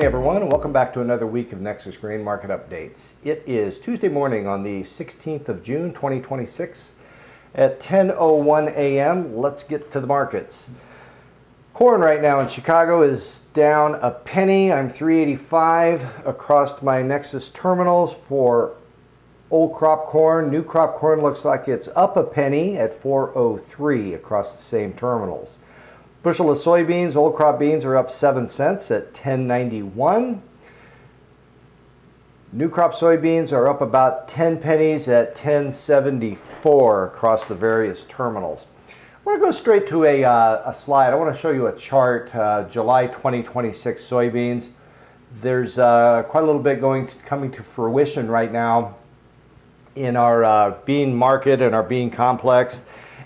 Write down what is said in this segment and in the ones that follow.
everyone, and welcome back to another week of Nexus Grain Market Updates. It is Tuesday morning on the 16th of June 2026 at 10:01 a.m. Let's get to the markets. Corn right now in Chicago is down a penny. I'm 385 across my Nexus terminals for old crop corn. New crop corn looks like it's up a penny at 403 across the same terminals. Bushel of soybeans, old crop beans are up 7 cents at 10.91. New crop soybeans are up about 10 pennies at 10.74 across the various terminals. I want to go straight to a slide. I want to show you a chart, July 2026 soybeans. There's quite a little bit coming to fruition right now in our bean market and our bean complex.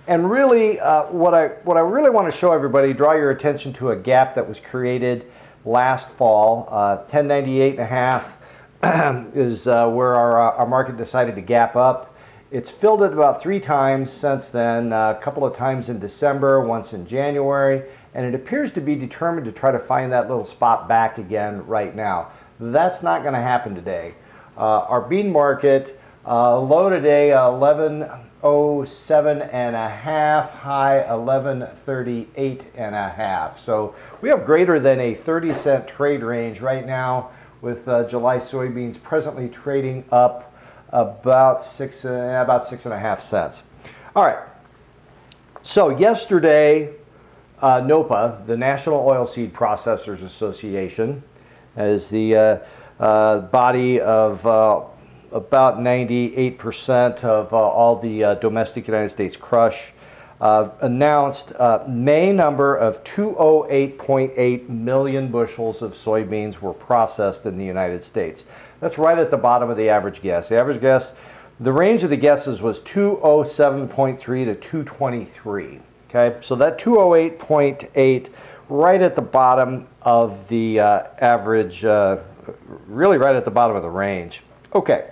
And really, what I really want to show everybody, draw your attention to a gap that was created last fall. 1098.5 is where our market decided to gap up. It's filled it about 3 times since then, a couple of times in December, once in January, and it appears to be determined to try to find that little spot back again right now. That's not going to happen today. Our bean market, low today, 1107.5, high 1138.5. So we have greater than a 30-cent trade range right now, with July soybeans presently trading up about 6.5 cents. All right. So yesterday, NOPA, the National Oilseed Processors Association, as the body of about 98% of all the domestic United States crush, announced May number of 208.8 million bushels of soybeans were processed in the United States. That's right at the bottom of the average guess. The average guess, the range of the guesses was 207.3 to 223. Okay, so that 208.8 right at the bottom of the average, really right at the bottom of the range. Okay.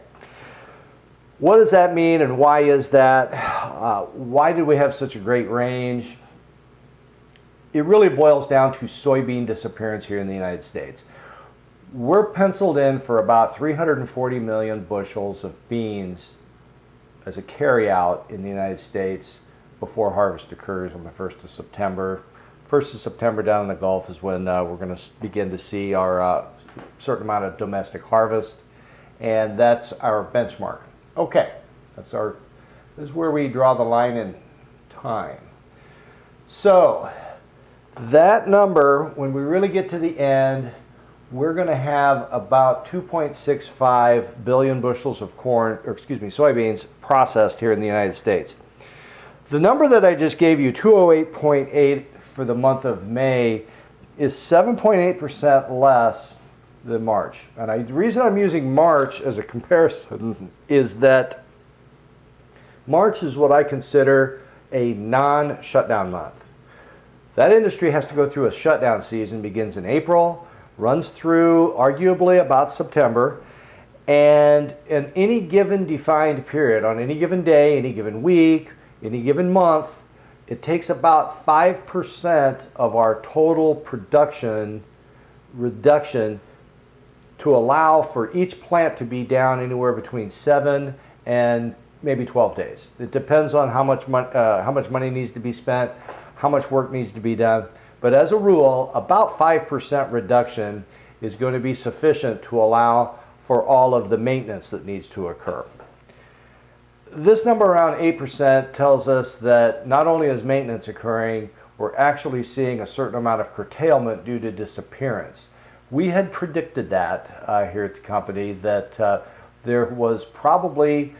What does that mean, and why is that? Why did we have such a great range? It really boils down to soybean disappearance here in the United States. We're penciled in for about 340 million bushels of beans as a carryout in the United States before harvest occurs on the 1st of September. 1st of September down in the Gulf is when we're going to begin to see our certain amount of domestic harvest, and that's our benchmark. Okay, this is where we draw the line in time. So that number, when we really get to the end, we're going to have about 2.65 billion bushels of soybeans processed here in the United States. The number that I just gave you, 208.8 for the month of May, is 7.8% less than March. And the reason I'm using March as a comparison is that March is what I consider a non-shutdown month. That industry has to go through a shutdown season, begins in April, runs through arguably about September, and in any given defined period, on any given day, any given week, any given month, it takes about 5% of our total production reduction to allow for each plant to be down anywhere between 7 and maybe 12 days. It depends on how much money needs to be spent, how much work needs to be done. But as a rule, about 5% reduction is going to be sufficient to allow for all of the maintenance that needs to occur. This number around 8% tells us that not only is maintenance occurring, we're actually seeing a certain amount of curtailment due to disappearance. We had predicted that here at the company, that there was probably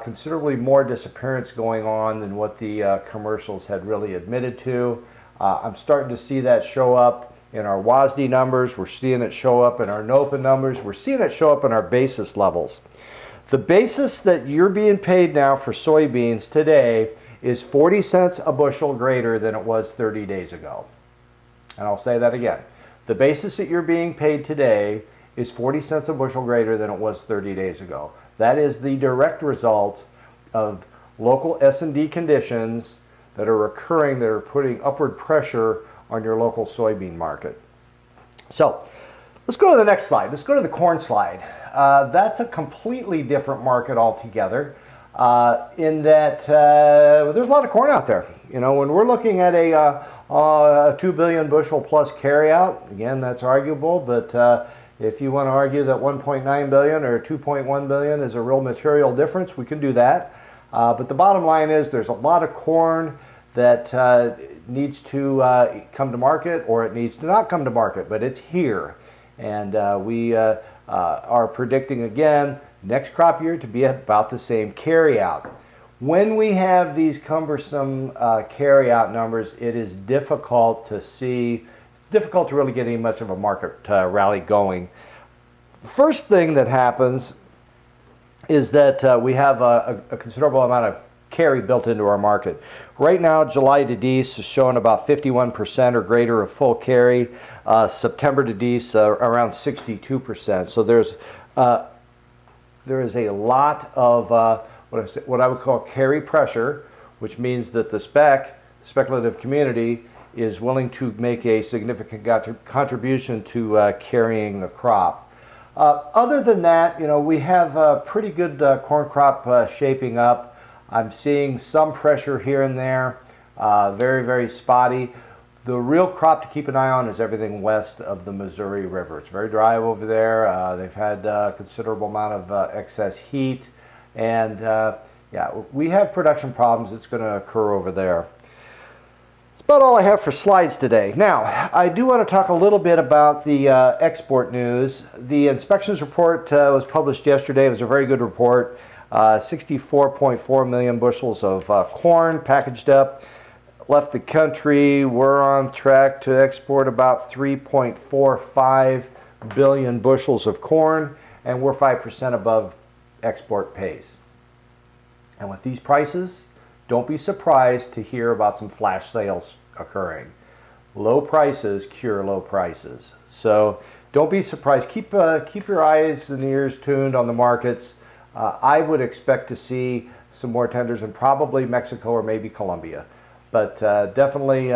considerably more disappearance going on than what the commercials had really admitted to. I'm starting to see that show up in our WASD numbers. We're seeing it show up in our NOPA numbers. We're seeing it show up in our basis levels. The basis that you're being paid now for soybeans today is 40 cents a bushel greater than it was 30 days ago. And I'll say that again. The basis that you're being paid today is 40 cents a bushel greater than it was 30 days ago. That is the direct result of local S&D conditions that are occurring, that are putting upward pressure on your local soybean market. So Let's go to the next slide. Let's go to the corn slide. That's a completely different market altogether in that there's a lot of corn out there. You know, when we're looking at a 2 billion bushel plus carryout, again, that's arguable, but if you want to argue that 1.9 billion or 2.1 billion is a real material difference, we can do that. But the bottom line is there's a lot of corn that needs to come to market, or it needs to not come to market, but it's here. And we are predicting, again, next crop year to be about the same carryout. When we have these cumbersome carryout numbers, it is difficult to see, it's difficult to really get any much of a market rally going. First thing that happens is that we have a considerable amount of carry built into our market. Right now, July to Dece is showing about 51% or greater of full carry. September to Dece around 62%. So there is a lot of what I would call carry pressure, which means that the speculative community is willing to make a significant contribution to carrying the crop. Other than that, you know, we have a pretty good corn crop shaping up. I'm seeing some pressure here and there, very, very spotty. The real crop to keep an eye on is everything west of the Missouri River. It's very dry over there. They've had a considerable amount of excess heat, and yeah, we have production problems that's going to occur over there. That's about all I have for slides today. Now, I do want to talk a little bit about the export news. The inspections report was published yesterday. It was a very good report. 64.4 million bushels of corn packaged up, left the country. We're on track to export about 3.45 billion bushels of corn, and we're 5% above export pace. And with these prices, don't be surprised to hear about some flash sales occurring. Low prices cure low prices. So don't be surprised. Keep your eyes and ears tuned on the markets. I would expect to see some more tenders in probably Mexico or maybe Colombia. But definitely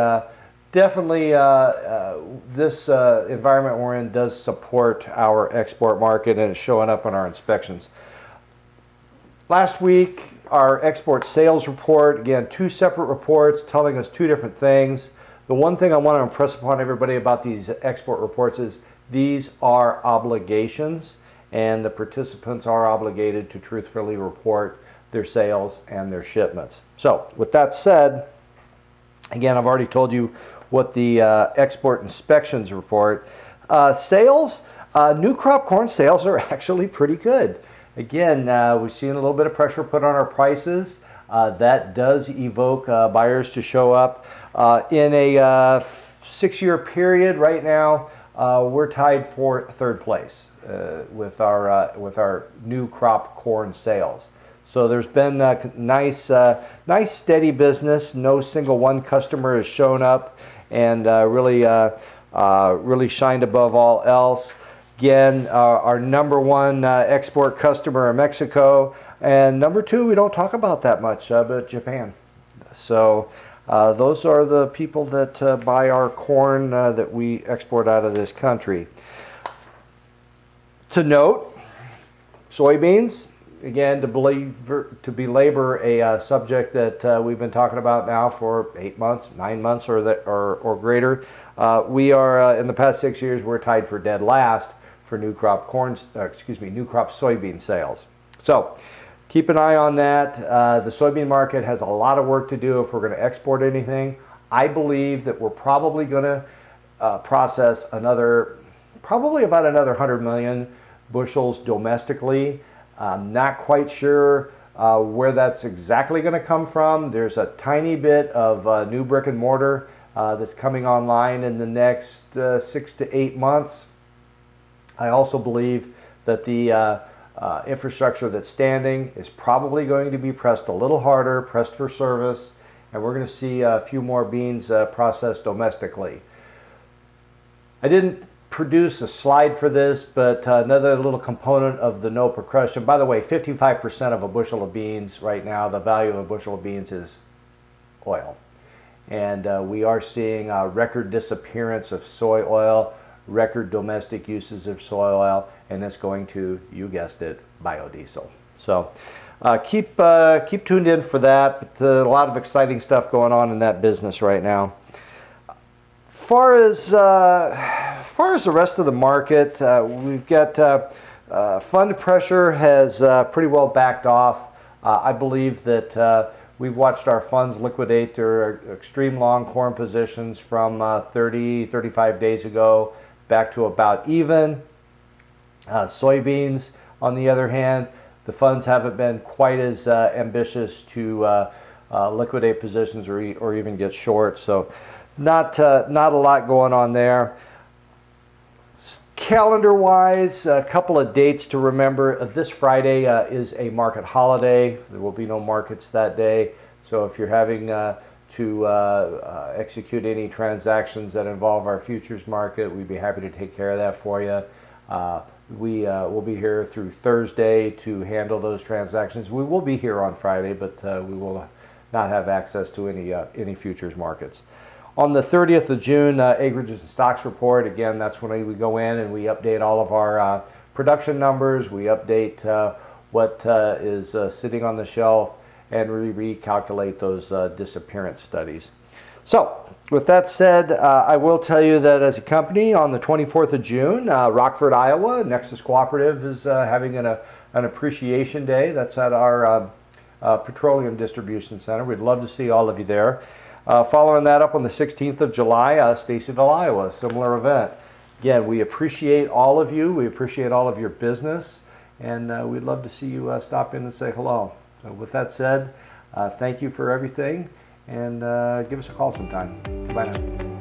this environment we're in does support our export market, and it's showing up in our inspections. Last week, our export sales report, again, two separate reports telling us two different things. The one thing I want to impress upon everybody about these export reports is these are obligations, and the participants are obligated to truthfully report their sales and their shipments. So with that said, again, I've already told you what the export inspections report. Sales, new crop corn sales are actually pretty good. Again, we've seen a little bit of pressure put on our prices. That does evoke buyers to show up. In a 6-year period right now, we're tied for third place with our new crop corn sales. So there's been nice steady business. No single one customer has shown up and really shined above all else. Again, our number one export customer in Mexico, and number two, we don't talk about that much, but Japan. So those are the people that buy our corn that we export out of this country. To note, soybeans, again, to belabor a subject that we've been talking about now for 8 months, 9 months or greater. We are, in the past 6 years, we're tied for dead last for new crop new crop soybean sales. So keep an eye on that. The soybean market has a lot of work to do if we're going to export anything. I believe that we're probably going to process probably about another 100 million bushels domestically. I'm not quite sure where that's exactly going to come from. There's a tiny bit of new brick and mortar that's coming online in the next 6 to 8 months. I also believe that the infrastructure that's standing is probably going to be pressed a little harder, pressed for service, and we're going to see a few more beans processed domestically. I didn't produce a slide for this, but another little component of the no percussion. By the way, 55% of a bushel of beans right now, the value of a bushel of beans is oil. And we are seeing a record disappearance of soy oil, record domestic uses of soil oil, and it's going to, you guessed it, biodiesel. So keep tuned in for that. But, a lot of exciting stuff going on in that business right now. Far as the rest of the market, we've got fund pressure has pretty well backed off. I believe that we've watched our funds liquidate their extreme long corn positions from 35 days ago back to about even. Soybeans, on the other hand, the funds haven't been quite as ambitious to liquidate positions or even get short. So not a lot going on there. Calendar-wise, a couple of dates to remember. This Friday is a market holiday. There will be no markets that day. So if you're having to execute any transactions that involve our futures market, we'd be happy to take care of that for you. We will be here through Thursday to handle those transactions. We will be here on Friday, but we will not have access to any futures markets. On the 30th of June, acreages and stocks report. Again, that's when we go in and we update all of our production numbers. We update what is sitting on the shelf, and we recalculate those disappearance studies. So, with that said, I will tell you that as a company, on the 24th of June, Rockford, Iowa, Nexus Cooperative is having an appreciation day. That's at our petroleum distribution center. We'd love to see all of you there. Following that up on the 16th of July, Stacyville, Iowa, similar event. Again, we appreciate all of you. We appreciate all of your business, and we'd love to see you stop in and say hello. So with that said, thank you for everything, and give us a call sometime. Bye now.